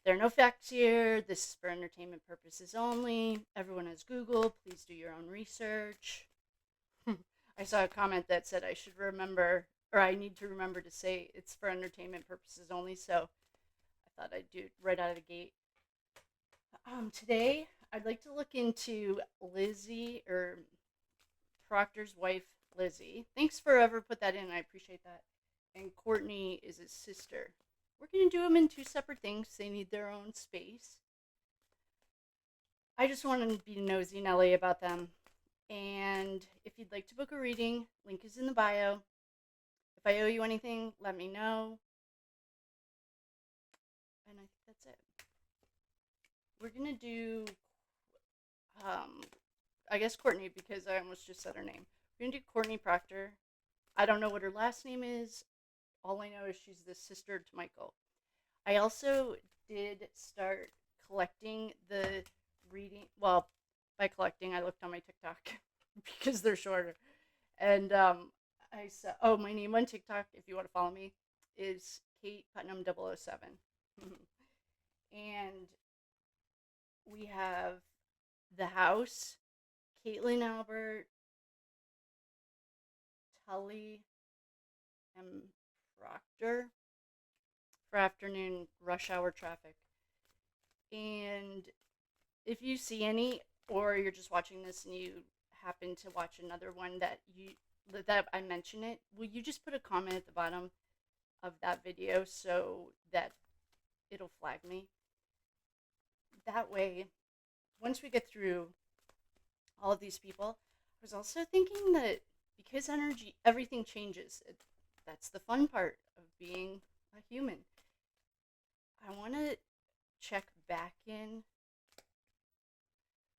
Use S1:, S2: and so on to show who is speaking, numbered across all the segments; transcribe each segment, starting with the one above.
S1: There are no facts here. This is for entertainment purposes only. Everyone has Google. Please do your own research. I saw a comment that said I should remember, or I need to remember to say it's for entertainment purposes only. So I thought I'd do it right out of the gate. Today, I'd like to look into Lizzie, or Proctor's wife, Lizzie. Thanks for ever put that in. I appreciate that. And Courtney is his sister. We're going to do them in two separate things. They need their own space. I just want to be nosy Nelly about them. And if you'd like to book a reading, link is in the bio. If I owe you anything, let me know. And I think that's it. We're going to do, I guess Courtney, because I almost just said her name. We're going to do Courtney Proctor. I don't know what her last name is. All I know is she's the sister to Michael. I also did start collecting the reading. Well, by collecting, I looked on my TikTok because they're shorter. And I saw, oh, my name on TikTok, if you want to follow me, is Kate Putnam 007. And we have the house, Caitlin Albert, Tully, and Proctor for afternoon rush hour traffic. And if you see any, or you're just watching this and you happen to watch another one that I mention it, will you just put a comment at the bottom of that video so that it'll flag me? That way, once we get through all of these people, I was also thinking that because everything changes. That's the fun part of being a human. I want to check back in,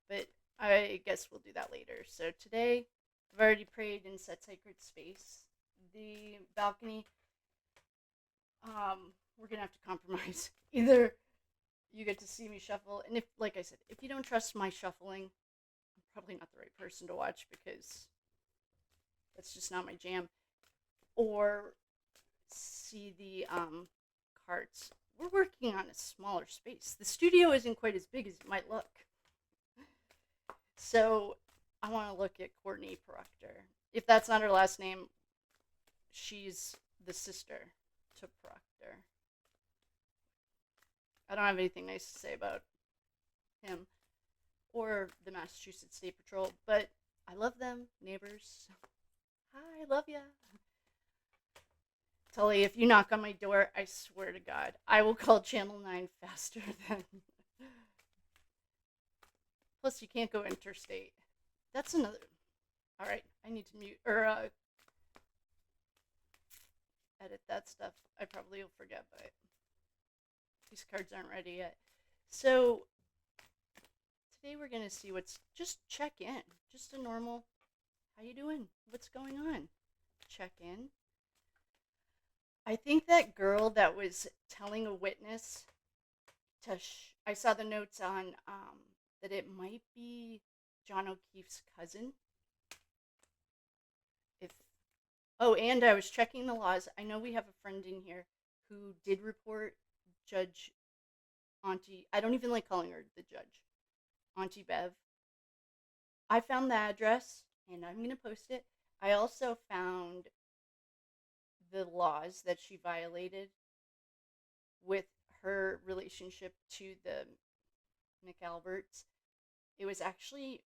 S1: but I guess we'll do that later. So today, I've already prayed and set sacred space. The balcony, we're gonna have to compromise. Either you get to see me shuffle, and if, like I said, if you don't trust my shuffling, I'm probably not the right person to watch because that's just not my jam. Or see the cards. We're working on a smaller space. The studio isn't quite as big as it might look. So I want to look at Courtney Proctor. If that's not her last name, she's the sister to Proctor. I don't have anything nice to say about him or the Massachusetts State Patrol, but I love them, neighbors. Hi, love ya. Tully, if you knock on my door, I swear to God, I will call Channel 9 faster than... Plus, you can't go interstate. That's another... Alright, I need to mute, or, edit that stuff. I probably will forget, but these cards aren't ready yet. So, today we're going to see what's... Just check in. Just a normal... How you doing? What's going on? Check in. I think that girl that was telling a witness to... I saw the notes on that it might be John O'Keefe's cousin. Oh, and I was checking the laws. I know we have a friend in here who did report Judge Auntie... I don't even like calling her the judge. Auntie Bev. I found the address, and I'm going to post it. I also found the laws that she violated with her relationship to the McAlberts. It was actually,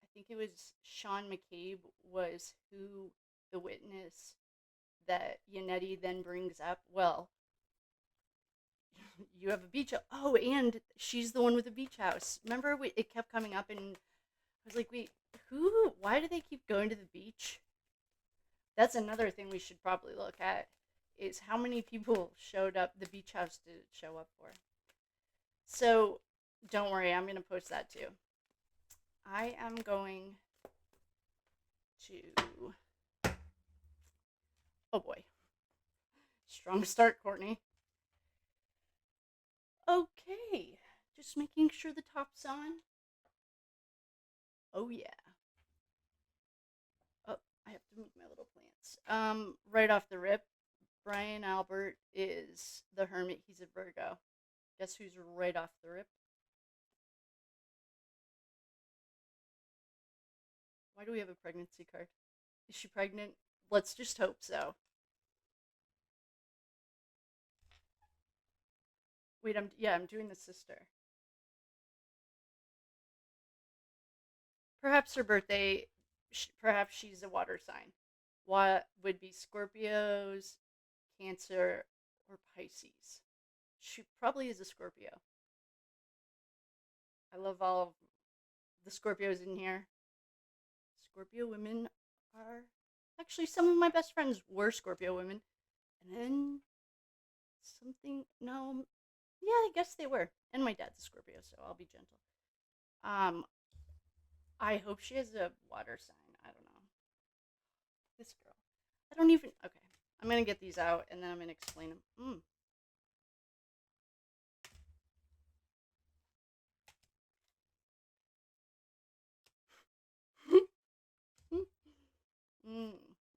S1: I think it was Sean McCabe was who the witness that Yannetti then brings up. Well, you have a beach house. Oh, and she's the one with the beach house. Remember, it kept coming up, and I was like, wait, why do they keep going to the beach? That's another thing we should probably look at, is how many people showed up, the beach house to show up for. So, don't worry, I'm going to post that too. I am going to... Oh boy. Strong start, Courtney. Okay, just making sure the top's on. Oh yeah. Oh, I have to move my little plants. Right off the rip, Brian Albert is the Hermit. He's a Virgo. Guess who's right off the rip? Why do we have a pregnancy card? Is she pregnant? Let's just hope so. Wait, I'm doing the sister. Perhaps her birthday. Perhaps she's a water sign. What would be Scorpios, Cancer, or Pisces? She probably is a Scorpio. I love all of the Scorpios in here. Scorpio women are actually some of my best friends were Scorpio women, and then something. No, yeah, I guess they were. And my dad's a Scorpio, so I'll be gentle. Um, I hope she has a water sign. I don't know. This girl. I don't even. Okay, I'm gonna get these out and then I'm gonna explain them. Mm.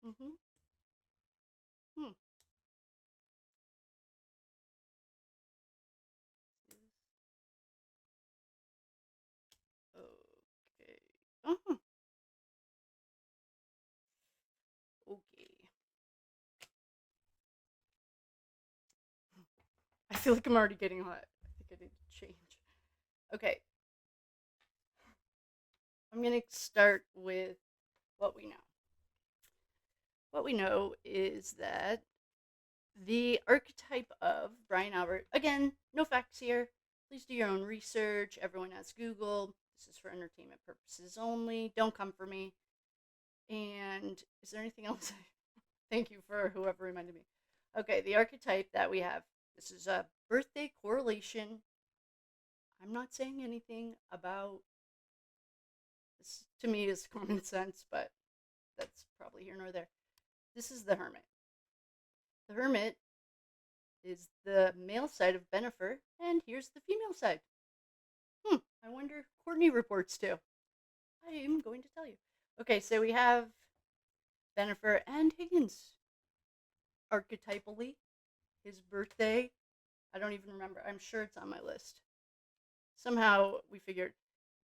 S1: Mm-hmm. Hmm. Okay. Uh-huh. Okay. I feel like I'm already getting hot. I think I need to change. Okay. I'm going to start with what we know. What we know is that the archetype of Brian Albert, again, no facts here. Please do your own research. Everyone has Google. This is for entertainment purposes only. Don't come for me. And is there anything else? Thank you for whoever reminded me. Okay, the archetype that we have. This is a birthday correlation. I'm not saying anything about this. To me, is common sense, but that's probably here nor there. This is the Hermit. The Hermit is the male side of Benifer, and here's the female side. I wonder if Courtney reports too. I am going to tell you. Okay, so we have Benifer and Higgins. Archetypally, his birthday, I don't even remember. I'm sure it's on my list. Somehow we figured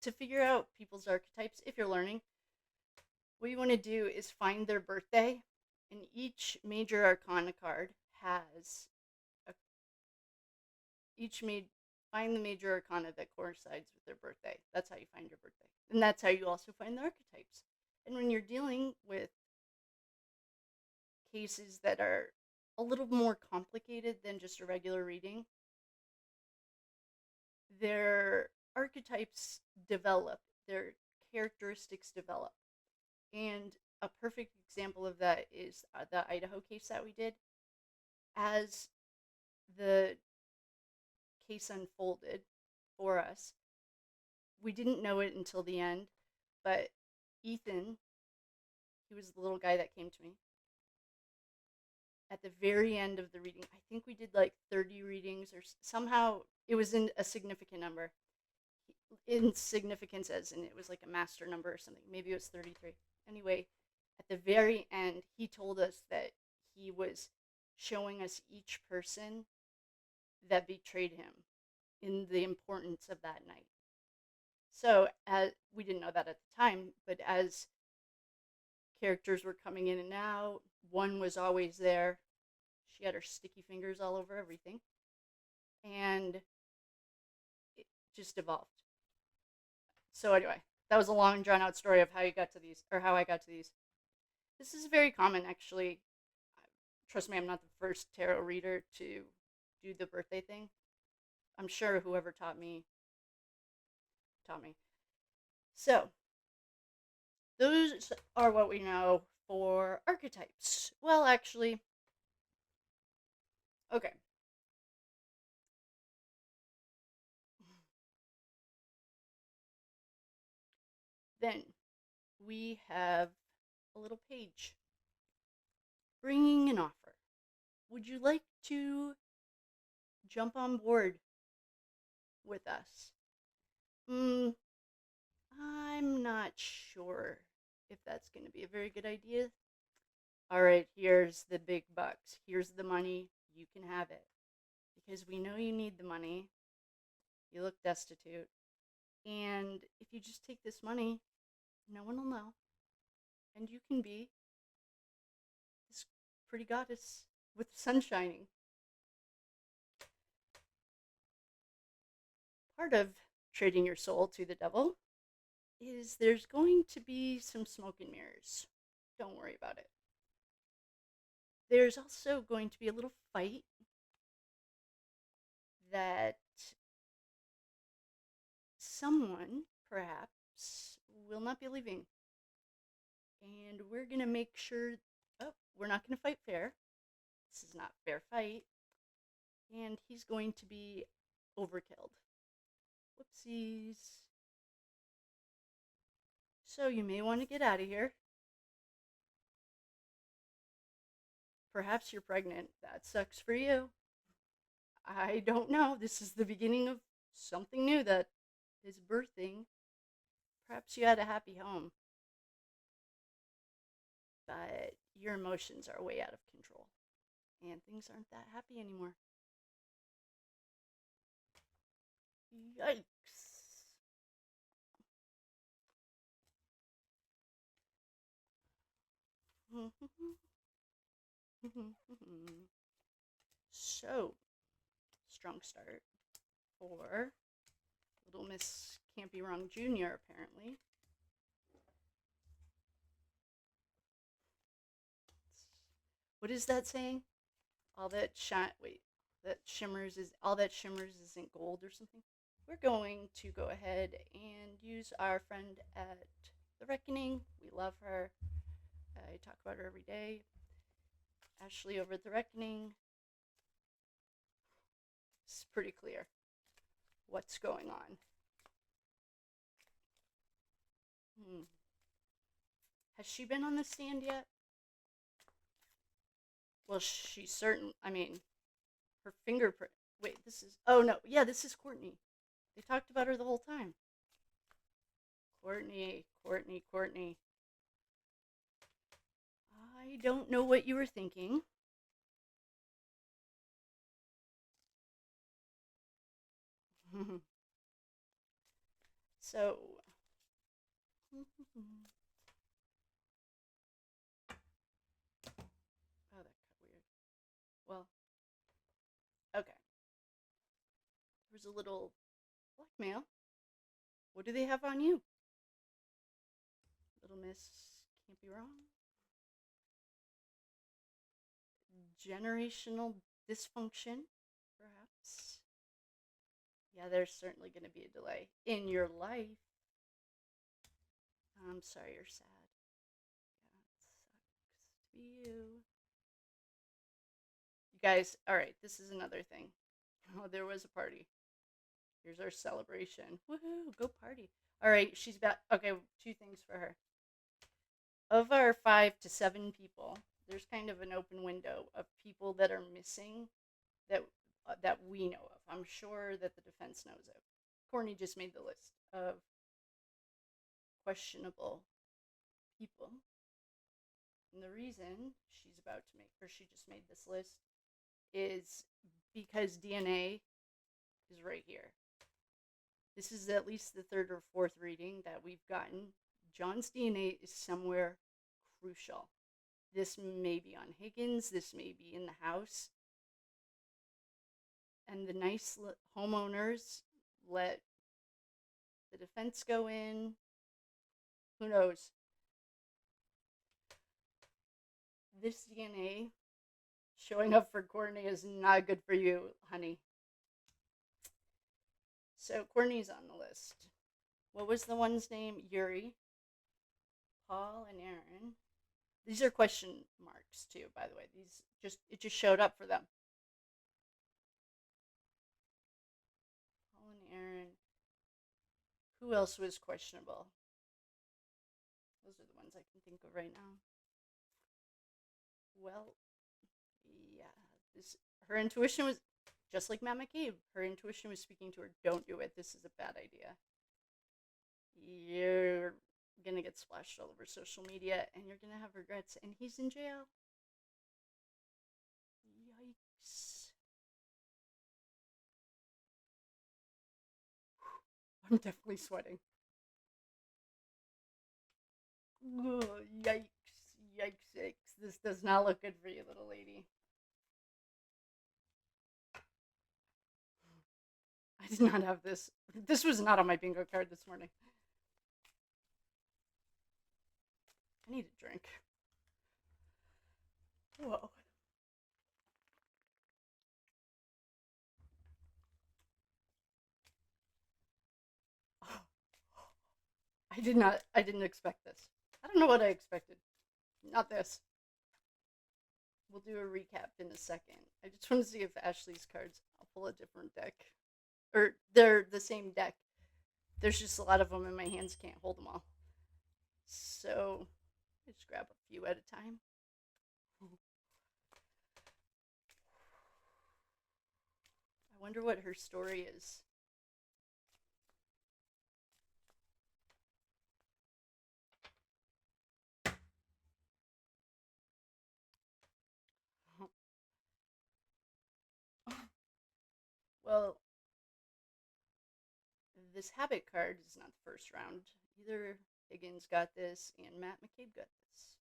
S1: to figure out people's archetypes, if you're learning, what you want to do is find their birthday, and each major arcana card has a, each made find the major arcana that coincides with their birthday. That's how you find your birthday, and that's how you also find the archetypes. And when you're dealing with cases that are a little more complicated than just a regular reading, their archetypes develop, their characteristics develop. And a perfect example of that is the Idaho case that we did. As the case unfolded for us, we didn't know it until the end, but Ethan, he was the little guy that came to me, at the very end of the reading, I think we did like 30 readings, or somehow it was in a significant number. In significance, as in it was like a master number or something. Maybe it was 33. Anyway, at the very end, he told us that he was showing us each person that betrayed him in the importance of that night. So we didn't know that at the time, but as characters were coming in and out, one was always there. She had her sticky fingers all over everything, and it just evolved. So anyway, that was a long drawn out story of how you got to these, or how I got to these. This is very common, actually. Trust me, I'm not the first tarot reader to do the birthday thing. I'm sure whoever taught me taught me. So those are what we know for archetypes. Well, actually, okay. Then we have a little page bringing an offer. Would you like to jump on board with us? I'm not sure if that's going to be a very good idea. All right, here's the big bucks. Here's the money. You can have it. Because we know you need the money. You look destitute. And if you just take this money, no one will know. And you can be this pretty goddess with the sun shining. Part of trading your soul to the devil is there's going to be some smoke and mirrors. Don't worry about it. There's also going to be a little fight that someone, perhaps, will not be leaving. And we're going to make sure, we're not going to fight fair. This is not fair fight. And he's going to be overkilled. Whoopsies. So you may want to get out of here. Perhaps you're pregnant. That sucks for you. I don't know. This is the beginning of something new that is birthing. Perhaps you had a happy home. But your emotions are way out of control. And things aren't that happy anymore. Yikes. So, strong start for Little Miss Can't Be Wrong Jr., apparently. What is that saying? All that shimmers isn't gold or something. We're going to go ahead and use our friend at The Reckoning. We love her. I talk about her every day. Ashley over at The Reckoning. It's pretty clear what's going on. Has she been on the stand yet? Well, she her fingerprint. Wait, this is Courtney. They talked about her the whole time. Courtney. I don't know what you were thinking. So, oh, that got weird. Well, okay. There's a little blackmail. What do they have on you? Little Miss Can't Be Wrong. Generational dysfunction, perhaps. Yeah, there's certainly going to be a delay in your life. I'm sorry you're sad. Yeah, it sucks to be you. You guys, all right, this is another thing. Oh, there was a party. Here's our celebration. Woohoo, go party. All right, she's back. Okay, 2 things for her. Of our 5 to 7 people, there's kind of an open window of people that are missing that we know of. I'm sure that the defense knows of. Courtney just made the list of questionable people. And the reason she just made this list is because DNA is right here. This is at least the 3rd or 4th reading that we've gotten. John's DNA is somewhere crucial. This may be on Higgins. This may be in the house. And the nice homeowners let the defense go in. Who knows? This DNA showing up for Courtney is not good for you, honey. So Courtney's on the list. What was the one's name? Yuri, Paul, and Aaron. These are question marks too, by the way. It just showed up for them. Paul and Aaron. Who else was questionable? Those are the ones I can think of right now. Well, yeah. Her intuition was just like Matt McCabe. Her intuition was speaking to her. Don't do it. This is a bad idea. gonna get splashed all over social media, and you're gonna have regrets. And he's in jail. Yikes! I'm definitely sweating. Ugh, yikes! Yikes! Yikes! This does not look good for you, little lady. I did not have this. This was not on my bingo card this morning. I need a drink. Whoa. I didn't expect this. I don't know what I expected. Not this. We'll do a recap in a second. I just want to see if Ashley's cards, I'll pull a different deck. Or they're the same deck. There's just a lot of them and my hands can't hold them all. So I just grab a few at a time. I wonder what her story is. Well, this habit card is not the first round. Either Higgins got this and Matt McCabe got this.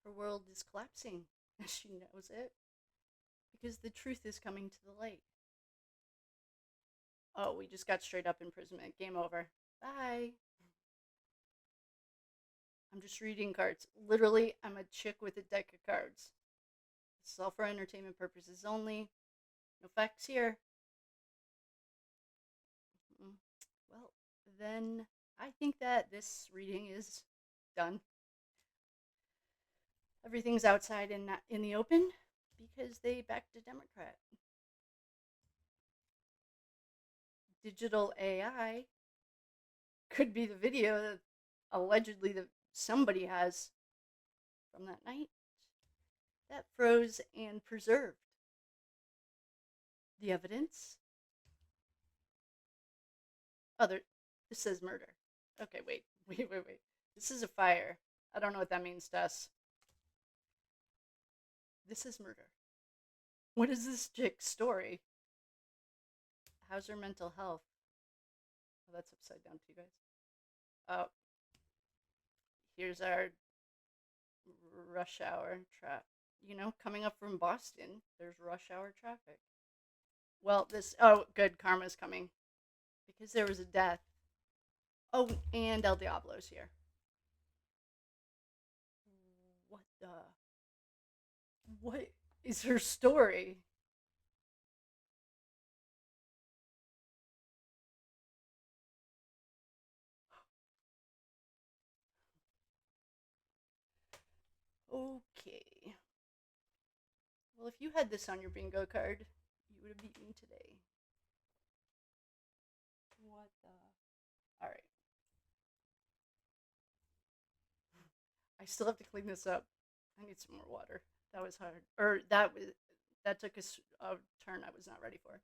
S1: Her world is collapsing, and she knows it, because the truth is coming to the light. Oh, we just got straight up imprisonment. Game over. Bye. I'm just reading cards. Literally, I'm a chick with a deck of cards. This is all for entertainment purposes only. No facts here. Well, then I think that this reading is done. Everything's outside and not in the open because they backed a Democrat. Digital AI could be the video that allegedly somebody has from that night that froze and preserved the evidence. This says murder. Okay, wait. This is a fire. I don't know what that means to us. This is murder. What is this chick's story? How's her mental health? Oh, that's upside down too, guys. Oh, here's our rush hour trap. Coming up from Boston, there's rush hour traffic. Well, good, karma's coming. Because there was a death. Oh, and El Diablo's here. What is her story? Okay. Well, if you had this on your bingo card, you would have beat me today. What the? Alright. I still have to clean this up. I need some more water. That was hard. That took a turn I was not ready for.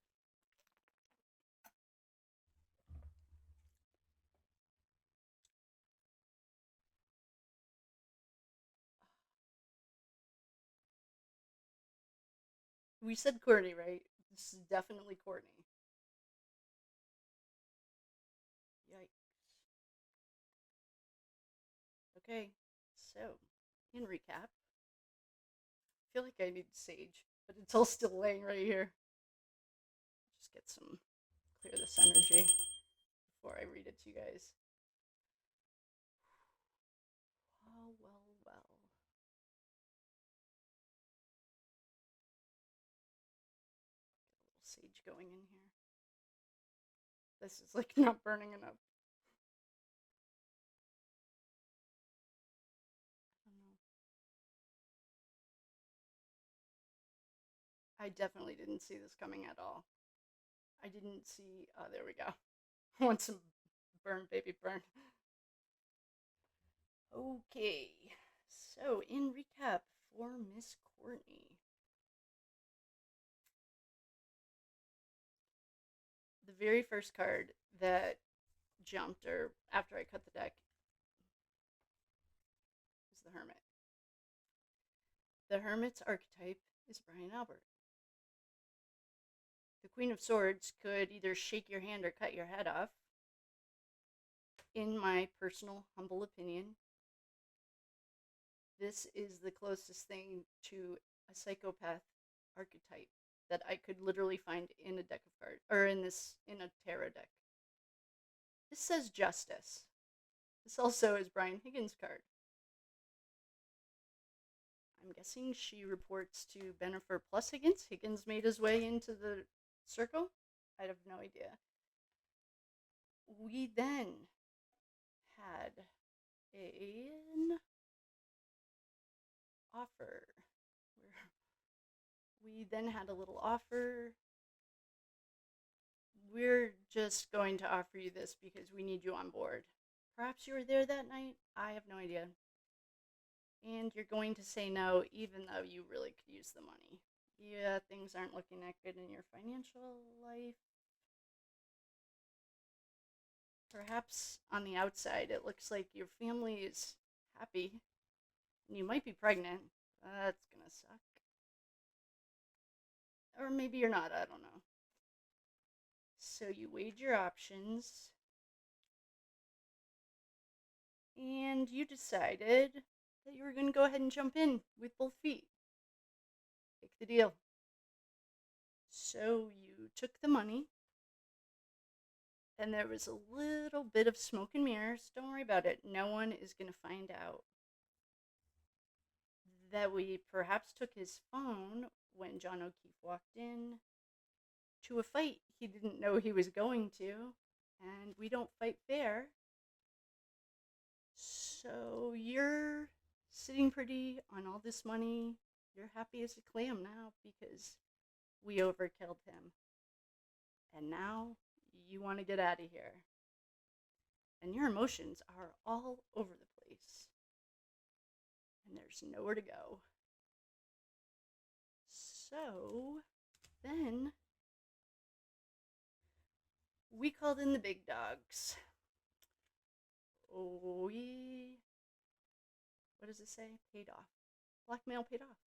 S1: We said Courtney, right? This is definitely Courtney. Yikes. Okay, so in recap, I feel like I need sage, but it's all still laying right here. Just get some, clear this energy before I read it to you guys. Well. Get a little sage going in here. This is like not burning enough. I definitely didn't see this coming at all. I didn't see. Oh, there we go. I want some burn, baby, burn. Okay, so in recap for Miss Courtney, the very first card that jumped, or after I cut the deck, is the Hermit. The Hermit's archetype is Brian Albert. The Queen of Swords could either shake your hand or cut your head off. In my personal, humble opinion, this is the closest thing to a psychopath archetype that I could literally find in a deck of cards, or in a tarot deck. This says justice. This also is Brian Higgins' card. I'm guessing she reports to Bennifer plus Higgins. Higgins made his way into the circle. I have no idea. We then had an offer. We then had a little offer. We're just going to offer you this because we need you on board. Perhaps you were there that night. I have no idea. And you're going to say no, even though you really could use the money. Yeah, things aren't looking that good in your financial life. Perhaps on the outside, it looks like your family is happy. And you might be pregnant. That's gonna suck. Or maybe you're not, I don't know. So you weighed your options. And you decided that you were going to go ahead and jump in with both feet. Take the deal. So you took the money. And there was a little bit of smoke and mirrors. Don't worry about it. No one is going to find out that we perhaps took his phone when John O'Keefe walked in to a fight he didn't know he was going to. And we don't fight fair. So you're sitting pretty on all this money. You're happy as a clam now because we overkilled him. And now you want to get out of here. And your emotions are all over the place. And there's nowhere to go. So then we called in the big dogs. What does it say? Paid off. Blackmail paid off.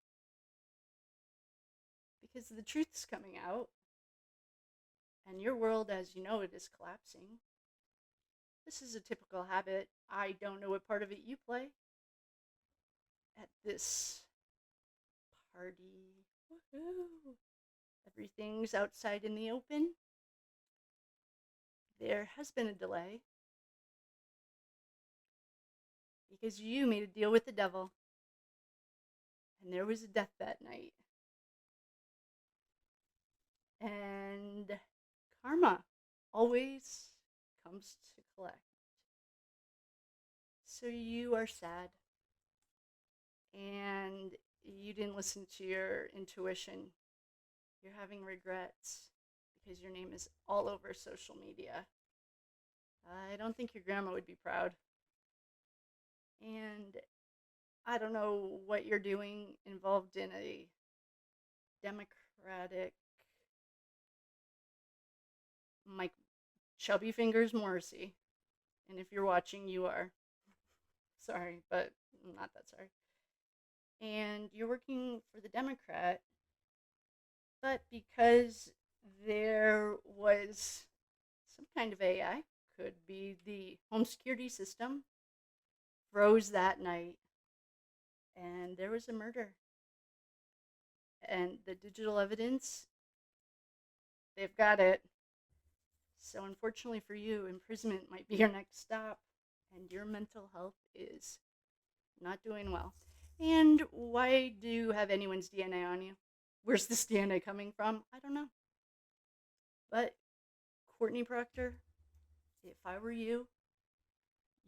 S1: Because the truth's coming out. And your world, as you know it, is collapsing. This is a typical habit. I don't know what part of it you play. At this party. Woohoo! Everything's outside in the open. There has been a delay. Because you made a deal with the devil. And there was a death that night. And karma always comes to collect. So you are sad. And you didn't listen to your intuition. You're having regrets because your name is all over social media. I don't think your grandma would be proud. And I don't know what you're doing involved in a Democratic Mike Chubby Fingers Morrissey. And if you're watching, you are. Sorry, but I'm not that sorry. And you're working for the Democrat, but because there was some kind of AI, could be the home security system, froze that night, and there was a murder. And the digital evidence, they've got it. So unfortunately for you, imprisonment might be your next stop, and your mental health is not doing well. And why do you have anyone's DNA on you? Where's this DNA coming from? I don't know. But Courtney Proctor, if I were you,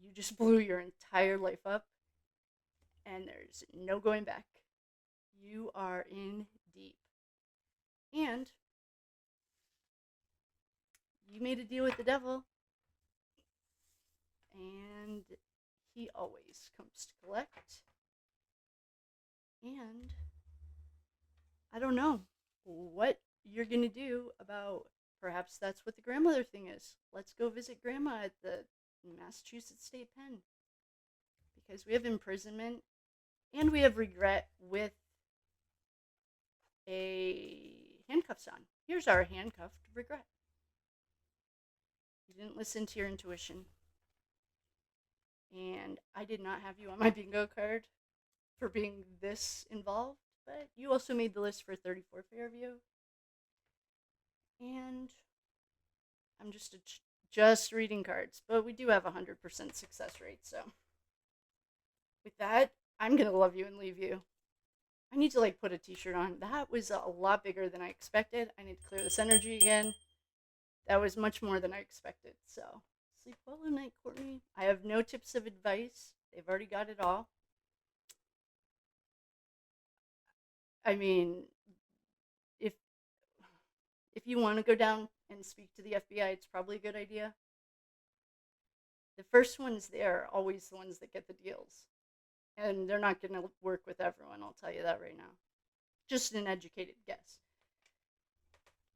S1: you just blew your entire life up, and there's no going back. You are in deep. And you made a deal with the devil, and he always comes to collect. And I don't know what you're going to do about perhaps that's what the grandmother thing is. Let's go visit grandma at the Massachusetts State Pen. Because we have imprisonment and we have regret with a handcuffs on. Here's our handcuffed regret. You didn't listen to your intuition. And I did not have you on my bingo card for being this involved, but you also made the list for 34 Fairview. And I'm just reading cards, but we do have a 100% success rate, so with that, I'm gonna love you and leave you. I need to like put a t-shirt on. That was a lot bigger than I expected. I need to clear this energy again. That was much more than I expected. So sleep well at night, Courtney. I have no tips of advice. They've already got it all. I mean, if if you want to go down and speak to the FBI, it's probably a good idea. The first ones there are always the ones that get the deals. And they're not going to work with everyone, I'll tell you that right now. Just an educated guess.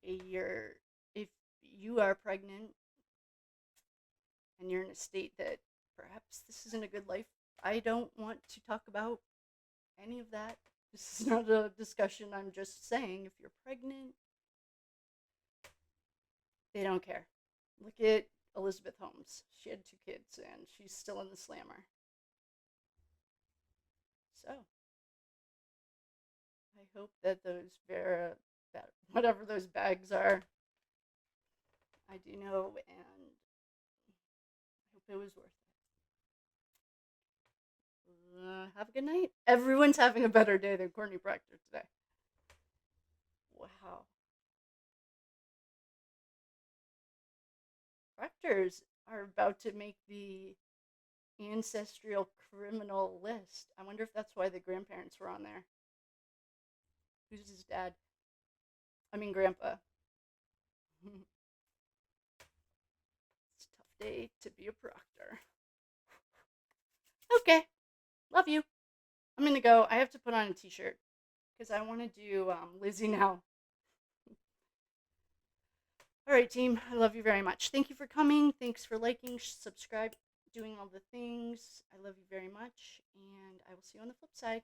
S1: If you are pregnant and you're in a state that perhaps this isn't a good life, I don't want to talk about any of that. This is not a discussion. I'm just saying if you're pregnant, they don't care. Look at Elizabeth Holmes. She had 2 kids and she's still in the slammer. So, I hope that those whatever those bags are, I do know, and I hope it was worth it. Have a good night. Everyone's having a better day than Courtney Proctor today. Wow. Proctors are about to make the ancestral criminal list. I wonder if that's why the grandparents were on there. Who's his dad? I mean, grandpa. It's a tough day to be a proctor. Okay. Love you. I'm going to go. I have to put on a t-shirt because I want to do Lizzie now. All right, team. I love you very much. Thank you for coming. Thanks for liking, subscribe, doing all the things. I love you very much, and I will see you on the flip side.